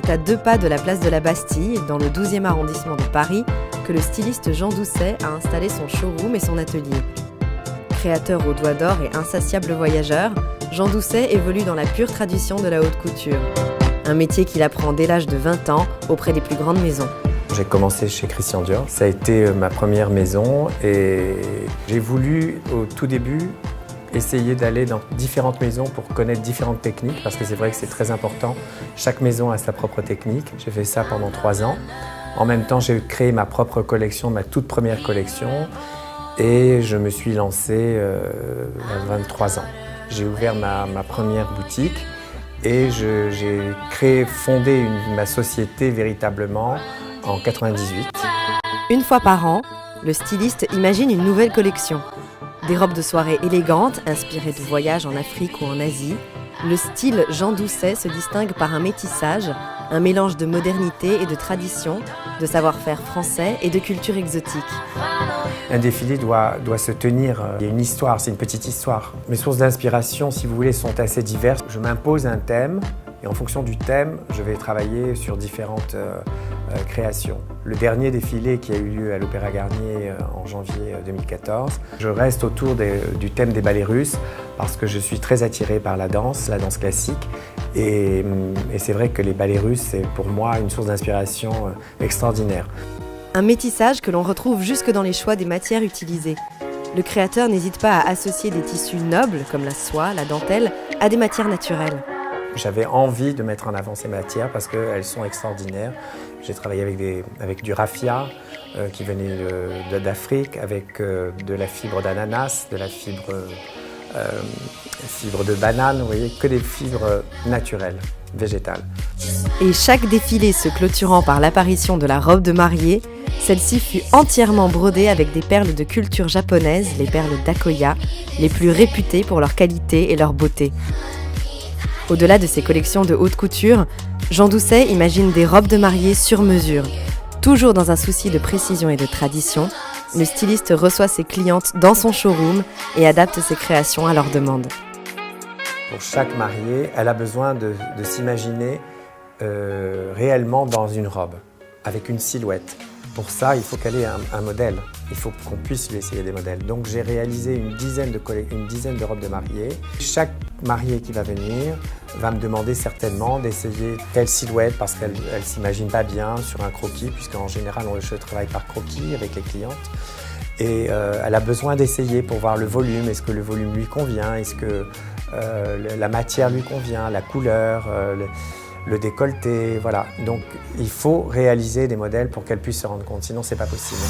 C'est à 2 pas de la place de la Bastille, dans le 12e arrondissement de Paris, que le styliste Jean Doucet a installé son showroom et son atelier. Créateur au doigt d'or et insatiable voyageur, Jean Doucet évolue dans la pure tradition de la haute couture. Un métier qu'il apprend dès l'âge de 20 ans auprès des plus grandes maisons. J'ai commencé chez Christian Dior, ça a été ma première maison et j'ai voulu au tout début essayer d'aller dans différentes maisons pour connaître différentes techniques parce que c'est vrai que c'est très important. Chaque maison a sa propre technique. J'ai fait ça pendant 3 ans. En même temps, j'ai créé ma propre collection, ma toute première collection et je me suis lancé à 23 ans. J'ai ouvert ma première boutique et j'ai fondé ma société véritablement en 98. Une fois par an, le styliste imagine une nouvelle collection. Des robes de soirée élégantes, inspirées de voyages en Afrique ou en Asie, le style Jean Doucet se distingue par un métissage, un mélange de modernité et de tradition, de savoir-faire français et de culture exotique. Un défilé doit se tenir, il y a une histoire, c'est une petite histoire. Mes sources d'inspiration, si vous voulez, sont assez diverses. Je m'impose un thème et en fonction du thème, je vais travailler sur différentes créations. Le dernier défilé qui a eu lieu à l'Opéra Garnier en janvier 2014, je reste autour du thème des ballets russes parce que je suis très attiré par la danse classique et c'est vrai que les ballets russes, c'est pour moi une source d'inspiration extraordinaire. Un métissage que l'on retrouve jusque dans les choix des matières utilisées. Le créateur n'hésite pas à associer des tissus nobles, comme la soie, la dentelle, à des matières naturelles. J'avais envie de mettre en avant ces matières parce qu'elles sont extraordinaires. J'ai travaillé avec du raffia qui venait d'Afrique, avec de la fibre d'ananas, de la fibre de banane, vous voyez, que des fibres naturelles, végétales. Et chaque défilé se clôturant par l'apparition de la robe de mariée, celle-ci fut entièrement brodée avec des perles de culture japonaise, les perles d'Akoya, les plus réputées pour leur qualité et leur beauté. Au-delà de ses collections de haute couture, Jean Doucet imagine des robes de mariée sur mesure. Toujours dans un souci de précision et de tradition, le styliste reçoit ses clientes dans son showroom et adapte ses créations à leur demande. Pour chaque mariée, elle a besoin de s'imaginer réellement dans une robe, avec une silhouette. Pour ça, il faut qu'elle ait un modèle. Il faut qu'on puisse lui essayer des modèles. Donc j'ai réalisé une dizaine de robes de mariée. Chaque mariée qui va venir va me demander certainement d'essayer telle silhouette parce qu'elle ne s'imagine pas bien sur un croquis, puisqu'en général, je travaille par croquis avec les clientes. Et elle a besoin d'essayer pour voir le volume. Est-ce que le volume lui convient? Est-ce que la matière lui convient? La couleur le décolleté, voilà. Donc il faut réaliser des modèles pour qu'elle puisse se rendre compte, sinon c'est pas possible.